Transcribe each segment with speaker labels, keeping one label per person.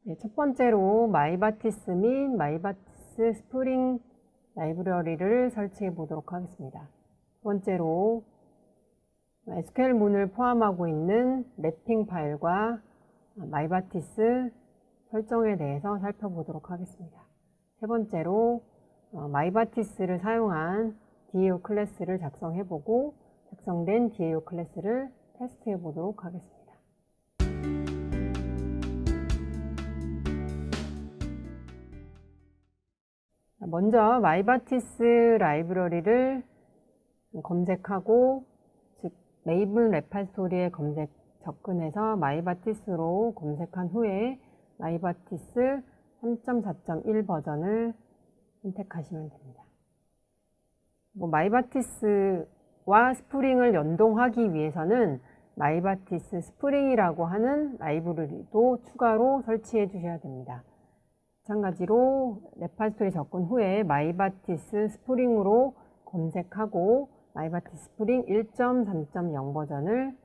Speaker 1: 네, 첫 번째로 마이바티스 및 마이바티스 스프링 라이브러리를 설치해 보도록 하겠습니다. 두 번째로 SQL 문을 포함하고 있는 랩핑 파일과 마이바티스 설정에 대해서 살펴보도록 하겠습니다. 세 번째로 마이바티스를 사용한 DAO 클래스를 작성해보고 작성된 DAO 클래스를 테스트해 보도록 하겠습니다. 먼저 마이바티스 라이브러리를 검색하고, 즉 메이븐 레파지토리에 접근해서 마이바티스로 검색한 후에 마이바티스 3.4.1 버전을 선택하시면 됩니다. 마이바티스와 스프링을 연동하기 위해서는 마이바티스 스프링이라고 하는 라이브러리도 추가로 설치해 주셔야 됩니다. 마찬가지로 레파지토리 접근 후에 마이바티스 스프링으로 검색하고 마이바티스 스프링 1.3.0 버전을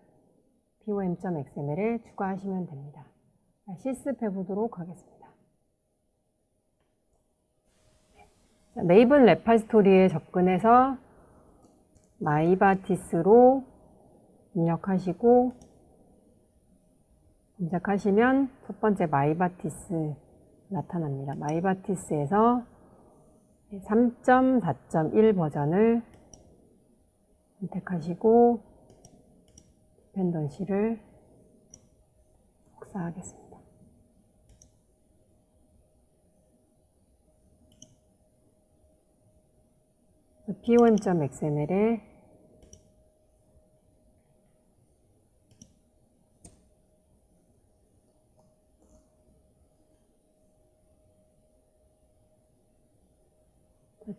Speaker 1: pom.xml에 추가하시면 됩니다. 실습해 보도록 하겠습니다. 메이븐 레파지토리에 접근해서 마이바티스로 입력하시고 검색하시면 첫 번째 마이바티스 나타납니다. 마이바티스에서 3.4.1 버전을 선택하시고 디펜던시를 복사하겠습니다. pom.xml에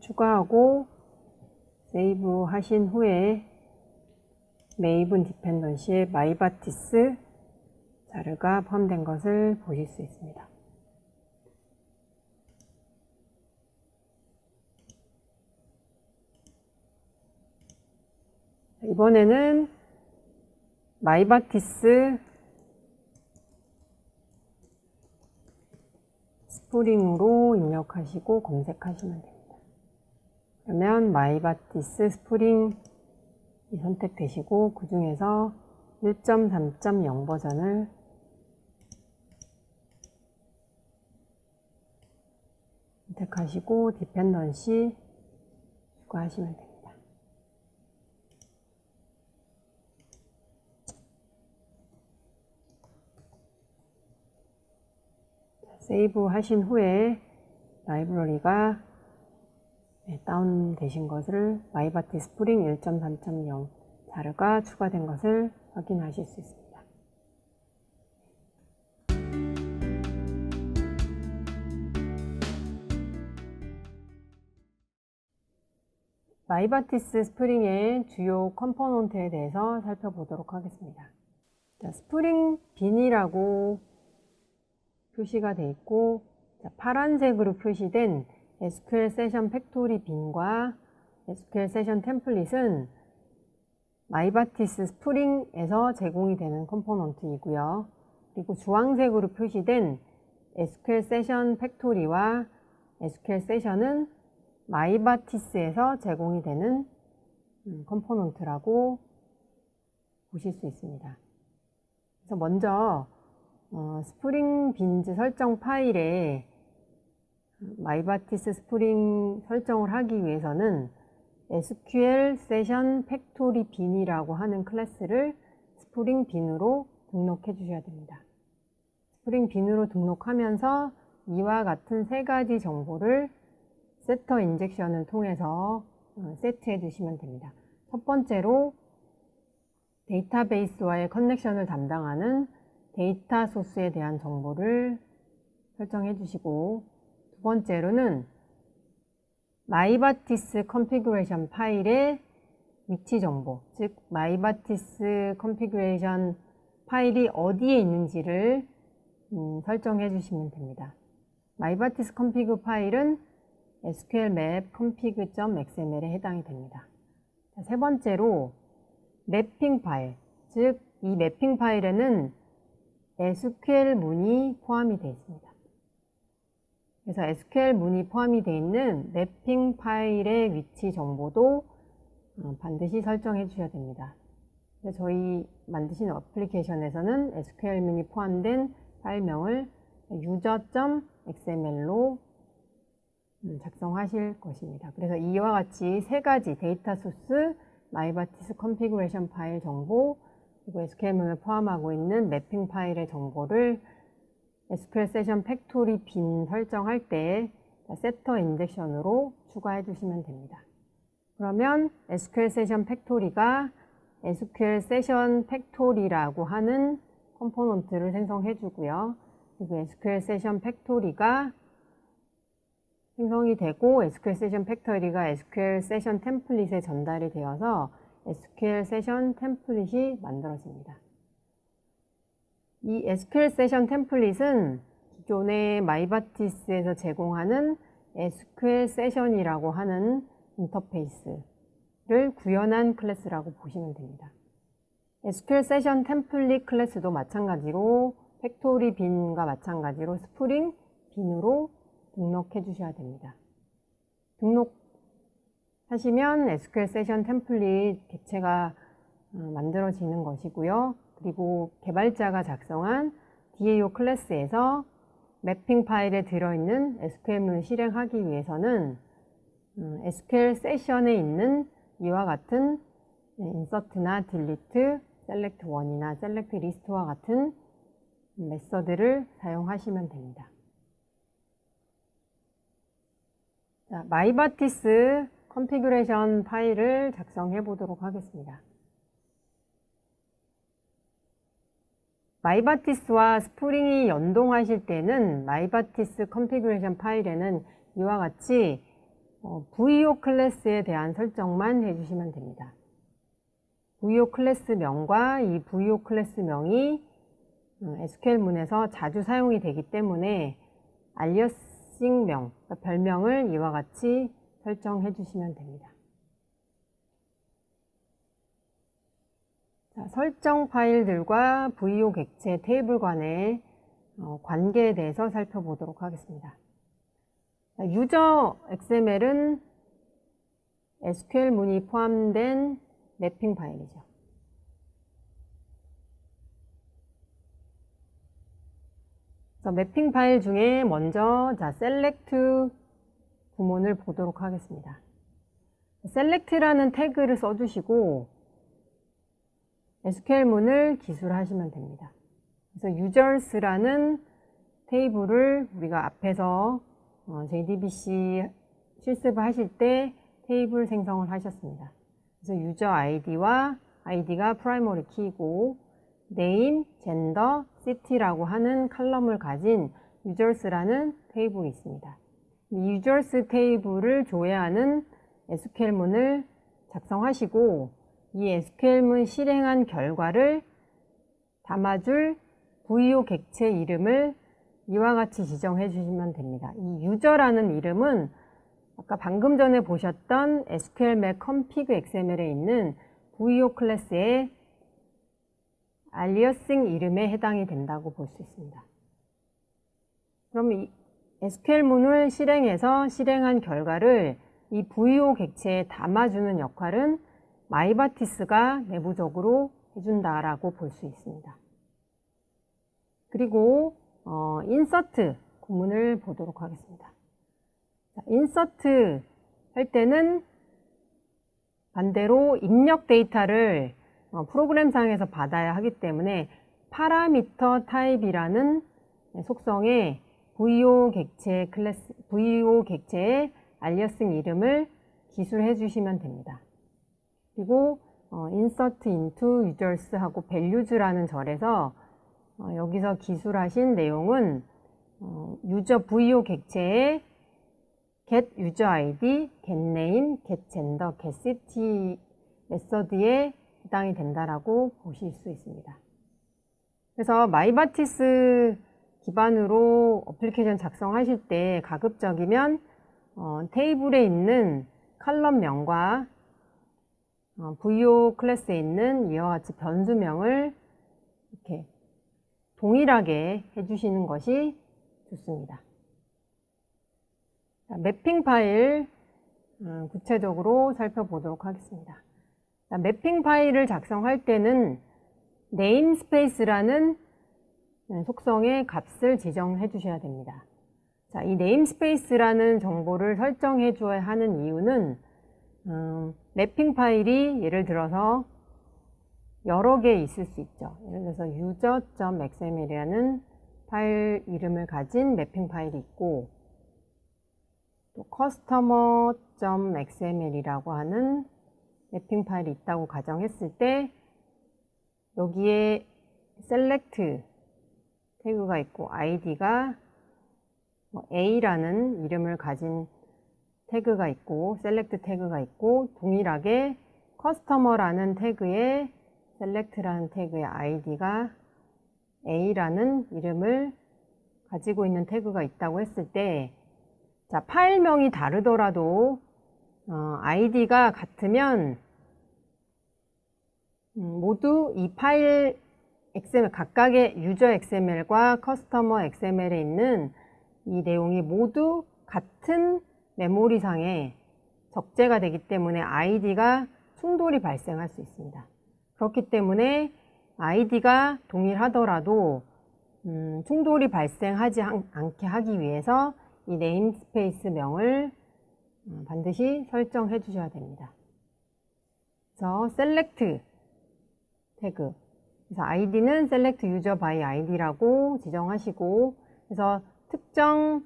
Speaker 1: 추가하고 세이브 하신 후에 메이븐 디펜던시에 마이바티스 자료가 포함된 것을 보실 수 있습니다. 이번에는 마이바티스 스프링으로 입력하시고 검색하시면 됩니다. 그러면 마이바티스 스프링이 선택되시고 그 중에서 1.3.0 버전을 선택하시고 디펜던시 추가하시면 됩니다. 세이브 하신 후에 라이브러리가 다운되신 것을 마이바티스 스프링 1.3.0 자료가 추가된 것을 확인하실 수 있습니다. 마이바티스 스프링의 주요 컴포넌트에 대해서 살펴보도록 하겠습니다. 스프링 빈이라고 표시가 되어 있고, 파란색으로 표시된 SQL 세션 팩토리 빈과 SQL 세션 템플릿은 마이바티스 스프링에서 제공이 되는 컴포넌트이고요. 그리고 주황색으로 표시된 SQL 세션 팩토리와 SQL 세션은 마이바티스에서 제공이 되는 컴포넌트라고 보실 수 있습니다. 그래서 먼저 스프링 빈즈 설정 파일에 마이바티스 스프링 설정을 하기 위해서는 SQL 세션 팩토리 빈이라고 하는 클래스를 스프링 빈으로 등록해 주셔야 됩니다. 스프링 빈으로 등록하면서 이와 같은 세 가지 정보를 세터 인젝션을 통해서 세트해 주시면 됩니다. 첫 번째로 데이터베이스와의 커넥션을 담당하는 데이터 소스에 대한 정보를 설정해 주시고, 두 번째로는 마이바티스 컨피그레이션 파일의 위치 정보, 즉 마이바티스 컨피그레이션 파일이 어디에 있는지를 설정해 주시면 됩니다. 마이바티스 컨피그 파일은 SQL map config.xml에 해당이 됩니다. 세 번째로 매핑 파일, 즉 이 매핑 파일에는 SQL 문이 포함이 되어 있습니다. 그래서 SQL 문이 포함이 되어 있는 매핑 파일의 위치 정보도 반드시 설정해 주셔야 됩니다. 저희 만드신 어플리케이션에서는 SQL 문이 포함된 파일명을 user.xml로 작성하실 것입니다. 그래서 이와 같이 세 가지 데이터 소스, 마이바티스 컨피그레이션 파일 정보, 그리고 SQL문을 포함하고 있는 매핑 파일의 정보를 SQL 세션 팩토리 빈 설정할 때 세터 인젝션으로 추가해 주시면 됩니다. 그러면 SQL 세션 팩토리가 SQL 세션 팩토리라고 하는 컴포넌트를 생성해 주고요. 그리고 SQL 세션 팩토리가 생성이 되고 SQL 세션 팩토리가 SQL 세션 템플릿에 전달이 되어서 SQL 세션 템플릿이 만들어집니다. 이 SQL 세션 템플릿은 기존의 마이바티스에서 제공하는 SQL 세션이라고 하는 인터페이스를 구현한 클래스라고 보시면 됩니다. SQL 세션 템플릿 클래스도 마찬가지로 팩토리 빈과 마찬가지로 스프링 빈으로 등록해 주셔야 됩니다. 등록하시면 SQL 세션 템플릿 객체가 만들어지는 것이고요. 그리고 개발자가 작성한 DAO 클래스에서 매핑 파일에 들어있는 SQL문을 실행하기 위해서는 SQL 세션에 있는 이와 같은 인서트나 딜리트, 셀렉트 1이나 셀렉트 리스트와 같은 메서드를 사용하시면 됩니다. 자, 마이바티스 컨피그레이션 파일을 작성해 보도록 하겠습니다. 마이바티스와 스프링이 연동하실 때는 마이바티스 컨피그레이션 파일에는 이와 같이 VO 클래스에 대한 설정만 해주시면 됩니다. VO 클래스 명과 이 VO 클래스 명이 SQL문에서 자주 사용이 되기 때문에 알리어싱명, 별명을 이와 같이 설정해 주시면 됩니다. 자, 설정 파일들과 VO 객체 테이블 간의 관계에 대해서 살펴보도록 하겠습니다. 유저 XML은 SQL 문이 포함된 매핑 파일이죠. 그래서 매핑 파일 중에 먼저 select 구문을 보도록 하겠습니다. select라는 태그를 써주시고 SQL문을 기술하시면 됩니다. 그래서 users라는 테이블을 우리가 앞에서 JDBC 실습을 하실 때 테이블 생성을 하셨습니다. 그래서 유저 아이디와 아이디가 프라이머리 키이고 name, gender, city라고 하는 컬럼을 가진 users라는 테이블이 있습니다. 이 users 테이블을 조회하는 SQL문을 작성하시고 이 SQL문 실행한 결과를 담아줄 VO 객체 이름을 이와 같이 지정해 주시면 됩니다. 이 유저라는 이름은 아까 방금 전에 보셨던 SQLMap config XML에 있는 VO 클래스의 알리어싱 이름에 해당이 된다고 볼 수 있습니다. 그럼 이 SQL문을 실행해서 실행한 결과를 이 VO 객체에 담아주는 역할은 마이바티스가 내부적으로 해준다라고 볼 수 있습니다. 그리고 인서트 구문을 보도록 하겠습니다. 인서트 할 때는 반대로 입력 데이터를 프로그램상에서 받아야 하기 때문에 파라미터 타입이라는 속성의 VO 객체 클래스, VO 객체의 알리어싱 이름을 기술해 주시면 됩니다. 그리고 insert into users 하고 values라는 절에서 여기서 기술하신 내용은 유저 VO 객체의 get user ID, get name, get gender, get city 메서드에 해당이 된다라고 보실 수 있습니다. 그래서 마이바티스 기반으로 어플리케이션 작성하실 때 가급적이면 테이블에 있는 컬럼명과 VO 클래스에 있는 이와 같이 변수명을 이렇게 동일하게 해주시는 것이 좋습니다. 자, 매핑 파일 구체적으로 살펴보도록 하겠습니다. 자, 매핑 파일을 작성할 때는 네임스페이스라는 속성의 값을 지정해 주셔야 됩니다. 자, 이 네임스페이스라는 정보를 설정해 줘야 하는 이유는 매핑 파일이 예를 들어서 여러 개 있을 수 있죠. 예를 들어서 user.xml이라는 파일 이름을 가진 매핑 파일이 있고, 또 customer.xml이라고 하는 매핑 파일이 있다고 가정했을 때 여기에 select 태그가 있고 id가 A라는 이름을 가진 태그가 있고 select 태그가 있고, 동일하게 customer라는 태그에 select라는 태그의 id가 A라는 이름을 가지고 있는 태그가 있다고 했을 때, 자, 파일명이 다르더라도 id가 같으면 모두 이 파일 XML, 각각의 유저 XML과 커스터머 XML에 있는 이 내용이 모두 같은 메모리상에 적재가 되기 때문에 id가 충돌이 발생할 수 있습니다. 그렇기 때문에 id가 동일하더라도 충돌이 발생하지 않게 하기 위해서 이 네임스페이스 명을 반드시 설정해 주셔야 됩니다. 그래서 select 태그, 그래서 id는 select user by id라고 지정하시고, 그래서 특정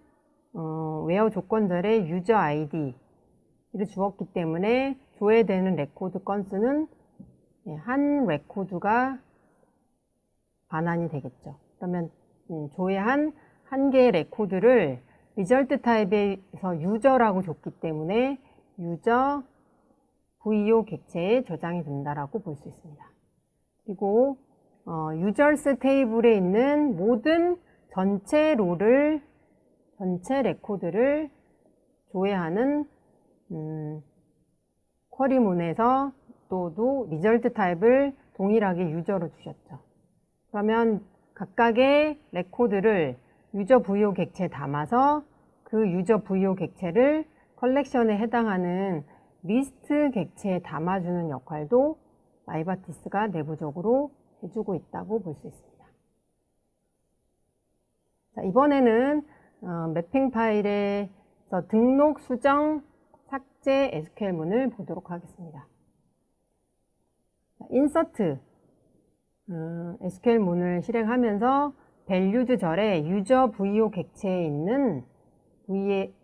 Speaker 1: 웨어 조건절의 유저 id를 주었기 때문에 조회되는 레코드 건수는 한 레코드가 반환이 되겠죠. 그러면 조회한 한 개의 레코드를 리절트 타입에서 유저라고 줬기 때문에 유저 VO 객체에 저장이 된다라고 볼 수 있습니다. 그리고 유저스 테이블에 있는 모든 전체 롤을, 전체 레코드를 조회하는 쿼리문에서 또 리절트 타입을 동일하게 유저로 주셨죠. 그러면 각각의 레코드를 유저 VO 객체에 담아서 그 유저 VO 객체를 컬렉션에 해당하는 리스트 객체에 담아주는 역할도 마이바티스가 내부적으로 해주고 있다고 볼 수 있습니다. 자, 이번에는 매핑 파일에서 등록, 수정, 삭제 SQL문을 보도록 하겠습니다. insert SQL문을 실행하면서 values 절에 유저 VO 객체에 있는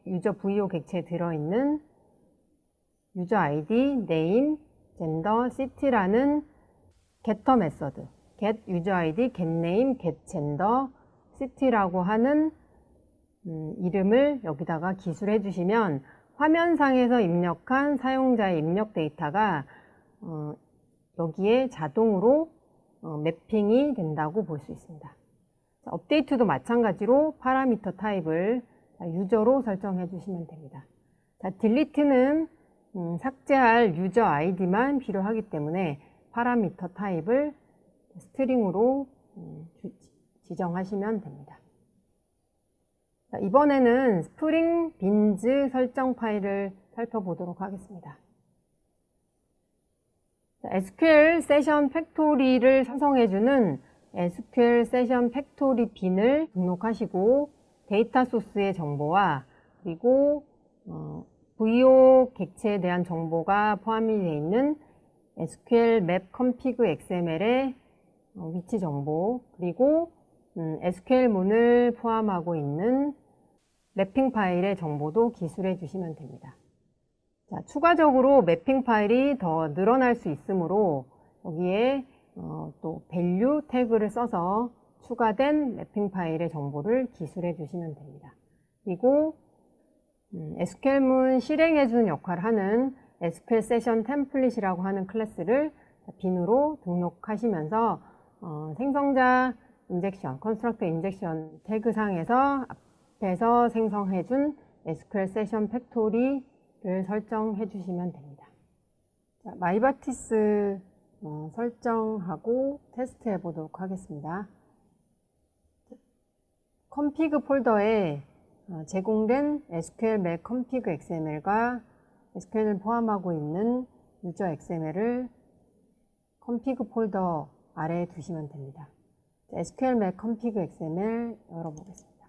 Speaker 1: 유저 VO 객체에 들어있는 유저 ID, name, gender, city라는 getter 메서드, get user ID, get name, get gender, city라고 하는 이름을 여기다가 기술해 주시면 화면상에서 입력한 사용자의 입력 데이터가 여기에 자동으로 매핑이 된다고 볼 수 있습니다. 업데이트도 마찬가지로 파라미터 타입을 유저로 설정해 주시면 됩니다. 자, delete는 삭제할 유저 아이디만 필요하기 때문에 파라미터 타입을 스트링으로 지정하시면 됩니다. 자, 이번에는 스프링 빈즈 설정 파일을 살펴보도록 하겠습니다. 자, SQL 세션 팩토리를 생성해주는 SQL 세션 팩토리 빈을 등록하시고, 데이터 소스의 정보와 그리고 VO 객체에 대한 정보가 포함이 되어 있는 SQL map config XML의 위치 정보, 그리고 SQL 문을 포함하고 있는 매핑 파일의 정보도 기술해 주시면 됩니다. 자, 추가적으로 매핑 파일이 더 늘어날 수 있으므로 여기에 또 value 태그를 써서 추가된 매핑 파일의 정보를 기술해 주시면 됩니다. 그리고 SQL문 실행해 주는 역할을 하는 SQL 세션 템플릿이라고 하는 클래스를 빈으로 등록하시면서 생성자 인젝션, 컨스트럭터 인젝션 태그 상에서 앞에서 생성해 준 SQL 세션 팩토리를 설정해 주시면 됩니다. 자, 마이바티스 설정하고 테스트 해보도록 하겠습니다. config 폴더에 제공된 SQL Mac config XML과 SQL을 포함하고 있는 유저 XML을 config 폴더 아래에 두시면 됩니다. SQL Mac config XML 열어보겠습니다.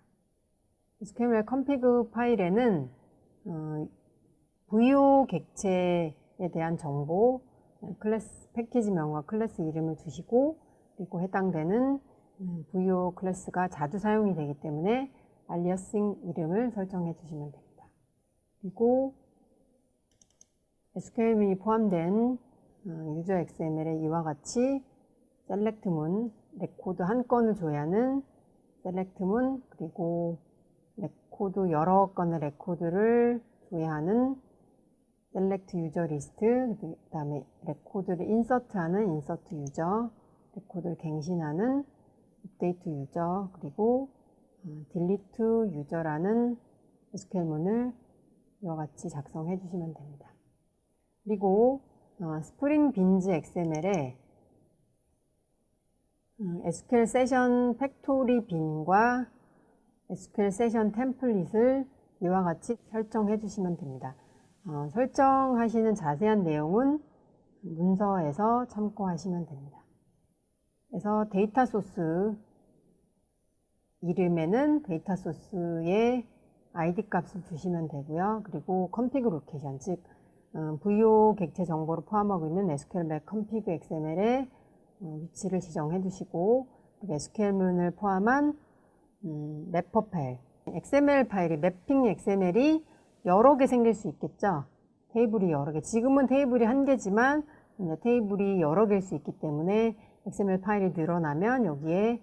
Speaker 1: SQL Mac config 파일에는 VO 객체에 대한 정보, 클래스 패키지명과 클래스 이름을 주시고, 그리고 해당되는 VO 클래스가 자주 사용이 되기 때문에 알리아싱 이름을 설정해 주시면 됩니다. 그리고 SQL문이 포함된 유저 XML에 이와 같이 셀렉트문, 레코드 한 건을 조회하는 셀렉트문, 그리고 레코드 여러 건의 레코드를 조회하는 셀렉트 유저 리스트, 그 다음에 레코드를 인서트하는 인서트 유저, 레코드를 갱신하는 업데이트 유저, 그리고 딜리트 유저라는 SQL문을 이와 같이 작성해 주시면 됩니다. 그리고 스프링 빈즈 XML에 SQL 세션 팩토리 빈과 SQL 세션 템플릿을 이와 같이 설정해 주시면 됩니다. 설정하시는 자세한 내용은 문서에서 참고하시면 됩니다. 그래서 데이터 소스 이름에는 데이터 소스의 ID 값을 주시면 되고요. 그리고 config location, 즉 VO 객체 정보를 포함하고 있는 SQL Mac config XML의 위치를 지정해 두시고, SQL문을 포함한 맵퍼 파일, XML 파일이, 매핑 XML이 여러 개 생길 수 있겠죠. 테이블이 여러 개. 지금은 테이블이 한 개지만 테이블이 여러 개일 수 있기 때문에 XML 파일이 늘어나면 여기에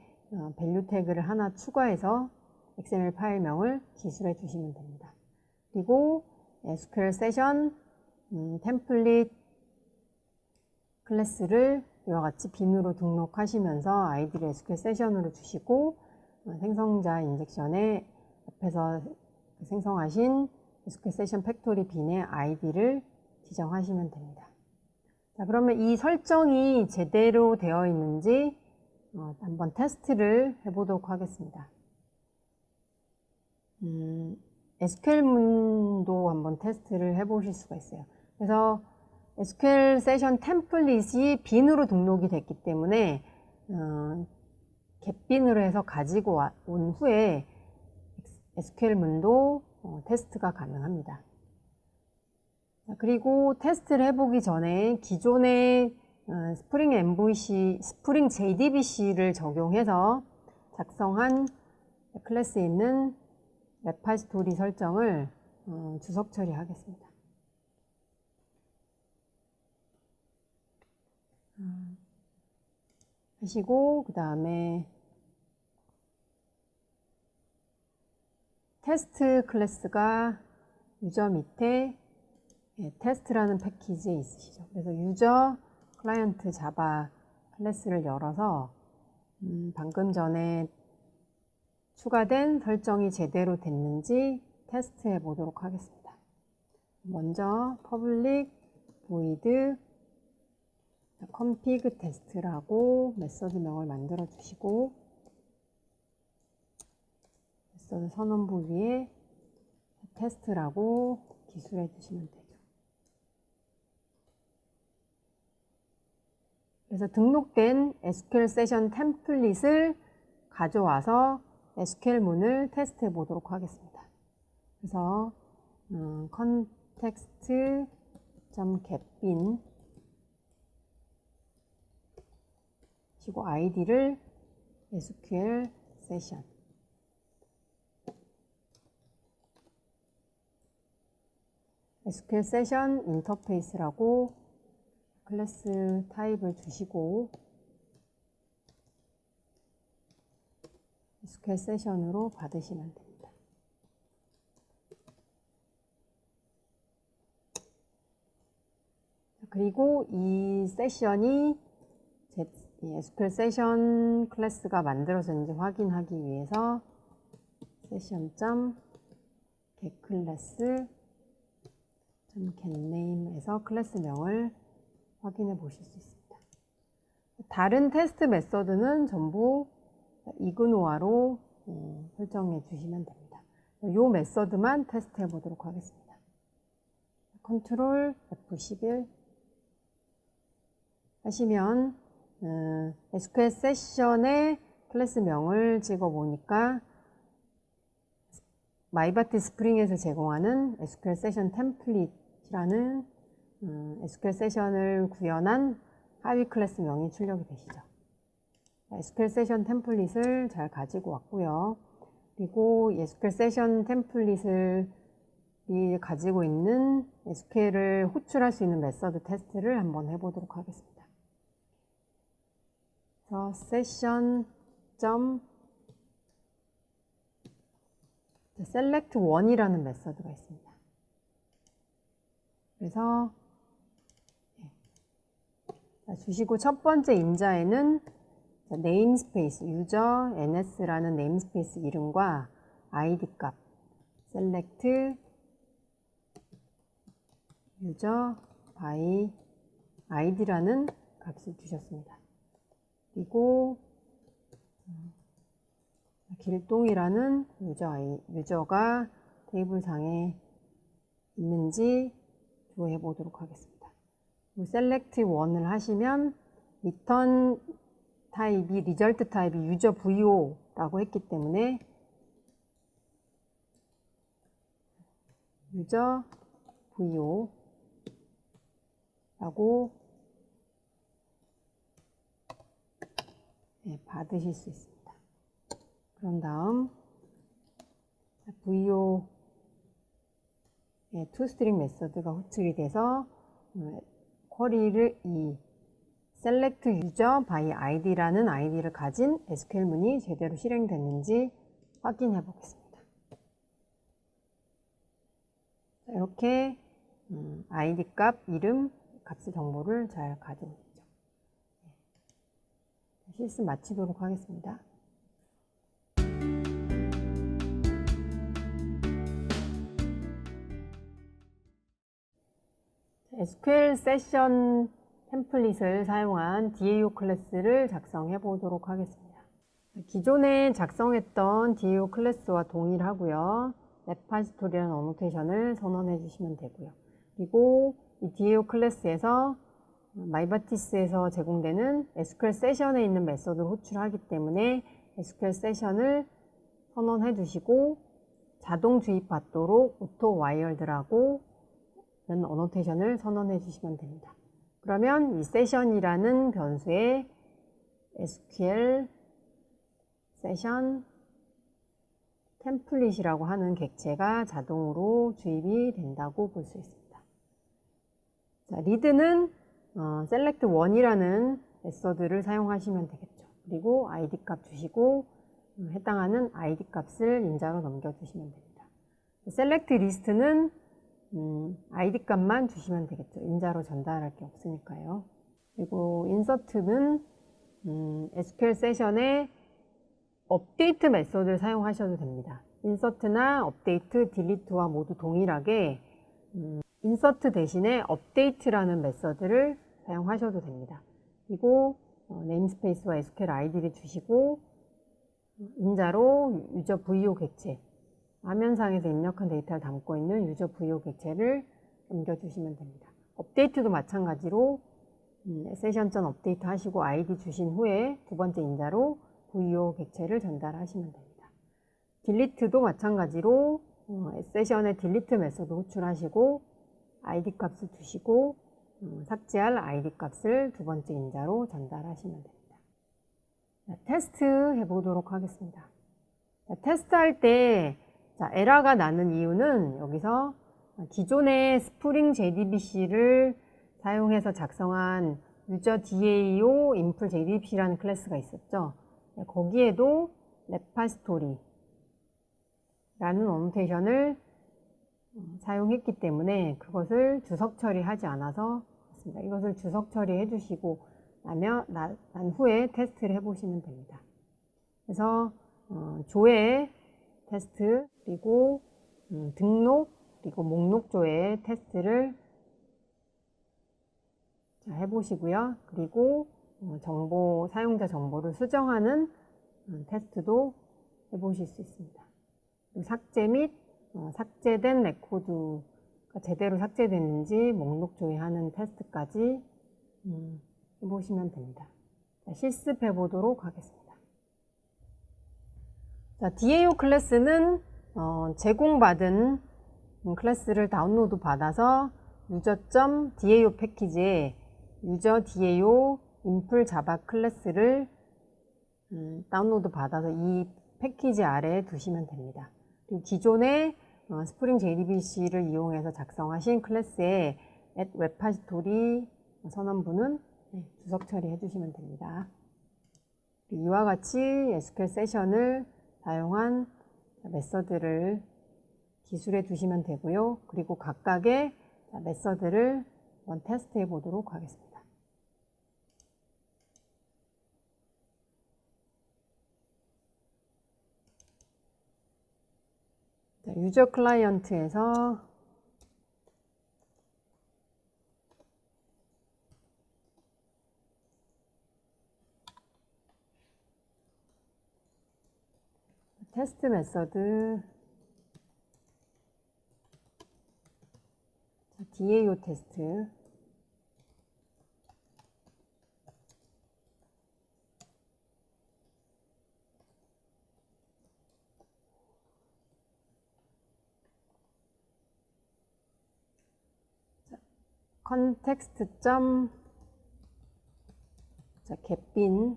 Speaker 1: 밸류 태그를 하나 추가해서 XML 파일명을 기술해 주시면 됩니다. 그리고 SQL 세션 템플릿 클래스를 이와 같이 빈으로 등록하시면서 아이디를 SQL 세션으로 주시고, 생성자 인젝션에 앞에서 생성하신 SQL 세션 팩토리 빈의 아이디를 지정하시면 됩니다. 자, 그러면 이 설정이 제대로 되어 있는지 한번 테스트를 해보도록 하겠습니다. SQL문도 한번 테스트를 해보실 수가 있어요. 그래서 SQL 세션 템플릿이 빈으로 등록이 됐기 때문에 겟빈으로 해서 가지고 온 후에 SQL문도 테스트가 가능합니다. 그리고 테스트를 해보기 전에 기존의 스프링 MVC, 스프링 JDBC를 적용해서 작성한 클래스에 있는 레파지토리 설정을 주석 처리하겠습니다. 하시고, 그 다음에 테스트 클래스가 유저 밑에 테스트라는 패키지에 있으시죠. 그래서 유저 클라이언트 자바 클래스를 열어서 방금 전에 추가된 설정이 제대로 됐는지 테스트해 보도록 하겠습니다. 먼저 public void config test라고 메서드명을 만들어 주시고, 메서드 선언부 위에 테스트라고 기술해 주시면 되죠. 그래서 등록된 SQL 세션 템플릿을 가져와서 SQL문을 테스트해 보도록 하겠습니다. 그래서 context.getBin 그리고 아이디를 SQL 세션, SQL 세션 인터페이스라고 클래스 타입을 주시고 SQL 세션으로 받으시면 됩니다. 그리고 이 세션이 SQL 세션 클래스가 만들어졌는지 확인하기 위해서 session.getClass.getName에서 클래스명을 확인해 보실 수 있습니다. 다른 테스트 메서드는 전부 이그노아로 설정해 주시면 됩니다. 이 메서드만 테스트 해보도록 하겠습니다. 컨트롤 F11 하시면 SQL 세션의 클래스명을 찍어보니까 마이바티 스프링에서 제공하는 SQL 세션 템플릿이라는 SQL 세션을 구현한 하위 클래스명이 출력이 되시죠. SQL 세션 템플릿을 잘 가지고 왔고요. 그리고 SQL 세션 템플릿을 가지고 있는 SQL을 호출할 수 있는 메서드 테스트를 한번 해보도록 하겠습니다. 그래서 session select one이라는 메서드가 있습니다. 그래서 주시고 첫 번째 임자에는 네임스페이스 유저 ns라는 네임스페이스 이름과 id 값 select user by id라는 값을 주셨습니다. 그리고 길동이라는 유저가 테이블상에 있는지 조회해 보도록 하겠습니다. select one을 하시면 return 타입이 result 타입이 유저 vo라고 했기 때문에 유저 vo라고 받으실 수 있습니다. 그런 다음 vo의 toString 메서드가 호출이 돼서 쿼리를 이 select user by id라는 id를 가진 SQL문이 제대로 실행됐는지 확인해 보겠습니다. 이렇게 id 값, 이름, 값의 정보를 잘 가지고 있죠. 실습 마치도록 하겠습니다. SQL 세션 템플릿을 사용한 DAO 클래스를 작성해 보도록 하겠습니다. 기존에 작성했던 DAO 클래스와 동일하고요. 레파지토리라는 어노테이션을 선언해 주시면 되고요. 그리고 이 DAO 클래스에서 마이바티스에서 제공되는 SQL 세션에 있는 메서드를 호출하기 때문에 SQL 세션을 선언해 주시고 자동 주입받도록 auto wired라고 이런 어노테이션을 선언해 주시면 됩니다. 그러면 이 세션이라는 변수에 SQL 세션 템플릿이라고 하는 객체가 자동으로 주입이 된다고 볼 수 있습니다. 자, 리드는 select one이라는 메서드를 사용하시면 되겠죠. 그리고 id 값 주시고 해당하는 id 값을 인자로 넘겨주시면 됩니다. select list는 id 값만 주시면 되겠죠. 인자로 전달할 게 없으니까요. 그리고 insert는 SQL 세션에 업데이트 메서드를 사용하셔도 됩니다. insert나 update, delete와 모두 동일하게 insert 대신에 update라는 메서드를 사용하셔도 됩니다. 그리고 네임스페이스와 SQL id를 주시고 인자로 유저 vo 객체, 화면상에서 입력한 데이터를 담고 있는 유저 vo 객체를 넘겨주시면 됩니다. 업데이트도 마찬가지로 세션.update 하시고 id 주신 후에 두 번째 인자로 vo 객체를 전달하시면 됩니다. 딜리트도 마찬가지로 세션에 딜리트 메서드 호출하시고 id 값을 주시고 삭제할 id 값을 두 번째 인자로 전달하시면 됩니다. 자, 테스트 해보도록 하겠습니다. 자, 테스트할 때 에러가 나는 이유는 여기서 기존의 스프링 JDBC를 사용해서 작성한 유저 DAO 인풀 JDBC라는 클래스가 있었죠. 거기에도 레파스토리라는 어노테이션을 사용했기 때문에 그것을 주석 처리하지 않아서 그렇습니다. 이것을 주석 처리해 주시고 난 후에 테스트를 해보시면 됩니다. 그래서 조회 테스트, 그리고 등록, 그리고 목록 조회 테스트를 해보시고요. 그리고 사용자 정보를 수정하는 테스트도 해보실 수 있습니다. 삭제 및 삭제된 레코드가 제대로 삭제됐는지 목록 조회하는 테스트까지 해보시면 됩니다. 자, 실습해 보도록 하겠습니다. 자, DAO 클래스는 제공받은 클래스를 다운로드 받아서 user.dao 패키지에 user DAO 인플 자바 클래스를 다운로드 받아서 이 패키지 아래에 두시면 됩니다. 그리고 기존에 스프링 JDBC를 이용해서 작성하신 클래스에 add repository 선언부는 주석 처리해 주시면 됩니다. 이와 같이 SQL 세션을 사용한 메서드를 기술해 두시면 되고요. 그리고 각각의 메서드를 한번 테스트해 보도록 하겠습니다. 유저 클라이언트에서 테스트 메서드 DAO 테스트 컨텍스트 점 getBin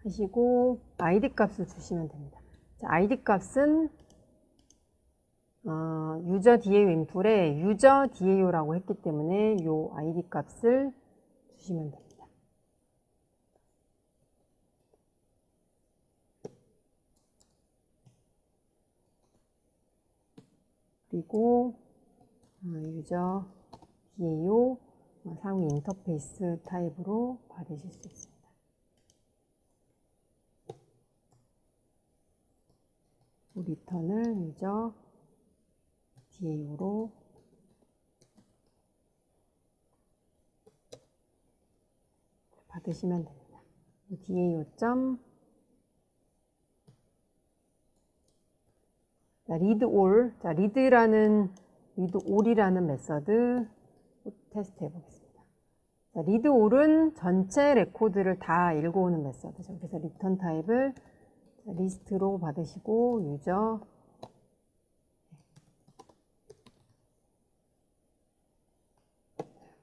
Speaker 1: 하시고 id 값을 주시면 됩니다. 자, id 값은 유저 DAO 인풀에 유저 DAO라고 했기 때문에 이 id 값을 주시면 됩니다. 그리고 유저 DAO 상위 인터페이스 타입으로 받으실 수 있습니다. 리턴을 유저 DAO로 받으시면 됩니다. DAO 점 readAll, 자, readAll이라는 메서드 테스트 해보겠습니다. 자, readAll은 전체 레코드를 다 읽어오는 메서드죠. 그래서 리턴 타입을 리스트로 받으시고 유저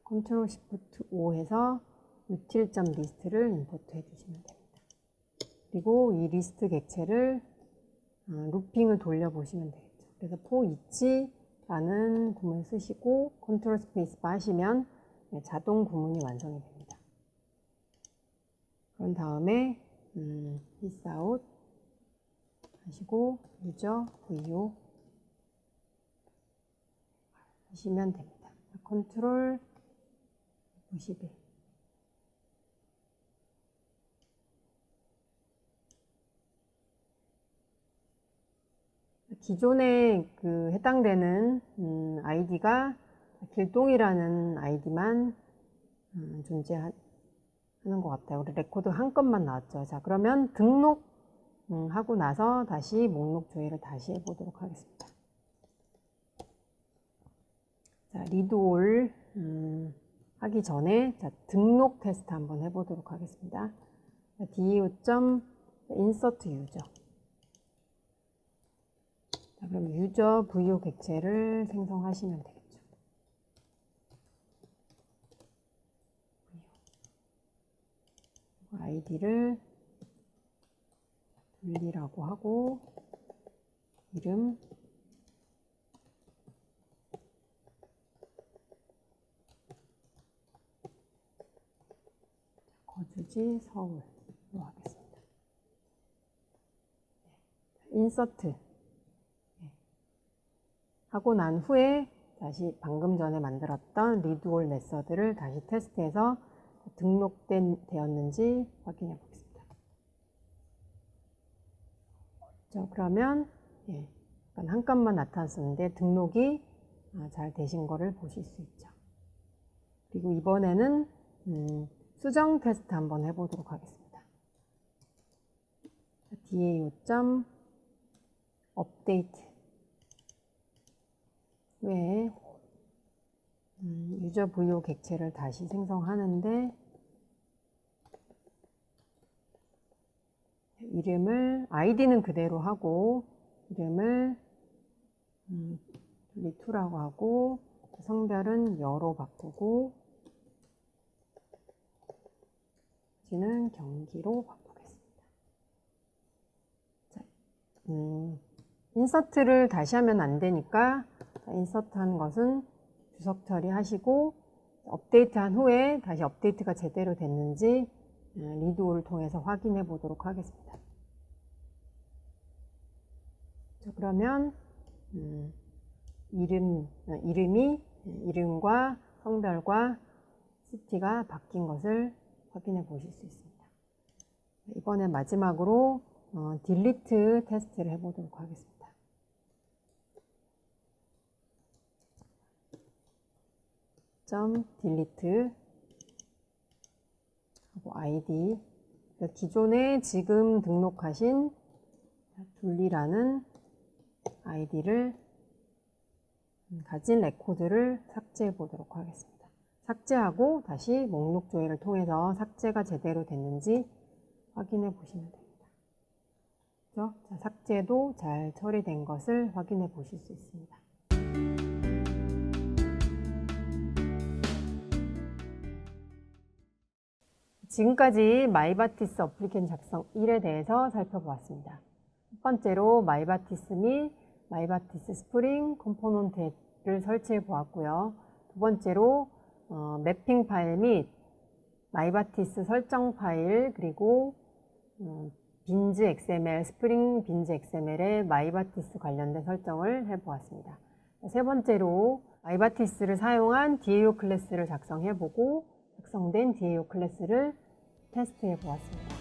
Speaker 1: 컨트롤 시프트 O 해서 util.list를 임포트 해주시면 됩니다. 그리고 이 리스트 객체를 루핑을 돌려보시면 되겠죠. 그래서 for each라는 구문을 쓰시고 컨트롤 스페이스바 하시면 자동 구문이 완성이 됩니다. 그런 다음에 sysout 하시고 user vo 하시면 됩니다. 컨트롤 51 기존에 해당되는 아이디가 길동이라는 아이디만 존재하는 것 같아요. 우리 레코드 한 건만 나왔죠. 자, 그러면 등록하고 나서 다시 목록 조회를 다시 해보도록 하겠습니다. 자, readAll 하기 전에 등록 테스트 한번 해보도록 하겠습니다. DAO.insert user. 자, 그럼 유저 VO 객체를 생성하시면 되겠죠. 아이디를 분리라고 하고 이름 거주지 서울로 하겠습니다. 인서트 하고 난 후에 다시 방금 전에 만들었던 readAll 메서드를 다시 테스트해서 등록되었는지 확인해 보겠습니다. 자, 그러면 한 값만 나타났었는데 등록이 잘 되신 거를 보실 수 있죠. 그리고 이번에는 수정 테스트 한번 해보도록 하겠습니다. DAO.update 후에 유저 VO 객체를 다시 생성하는데 이름을 id는 그대로 하고 이름을 둘리2라고 하고 성별은 여로 바꾸고 지는 경기로 바꾸겠습니다. 자, 인서트를 다시 하면 안 되니까 인서트 한 것은 주석 처리하시고 업데이트한 후에 다시 업데이트가 제대로 됐는지 리드오를 통해서 확인해 보도록 하겠습니다. 자, 그러면 이름과 성별과 시티가 바뀐 것을 확인해 보실 수 있습니다. 이번에 마지막으로 딜리트 테스트를 해보도록 하겠습니다. .delete 하고 id 기존에 지금 등록하신 둘리라는 아이디를 가진 레코드를 삭제해 보도록 하겠습니다. 삭제하고 다시 목록 조회를 통해서 삭제가 제대로 됐는지 확인해 보시면 됩니다. 그렇죠? 자, 삭제도 잘 처리된 것을 확인해 보실 수 있습니다. 지금까지 마이바티스 어플리케이션 작성 1에 대해서 살펴보았습니다. 첫 번째로 마이바티스 및 마이바티스 스프링 컴포넌트를 설치해 보았고요. 두 번째로 매핑 파일 및 마이바티스 설정 파일 그리고 빈즈 XML, 스프링 빈즈 XML의 마이바티스 관련된 설정을 해보았습니다. 세 번째로 마이바티스를 사용한 DAO 클래스를 작성해보고 작성된 DAO 클래스를 테스트해 보았습니다.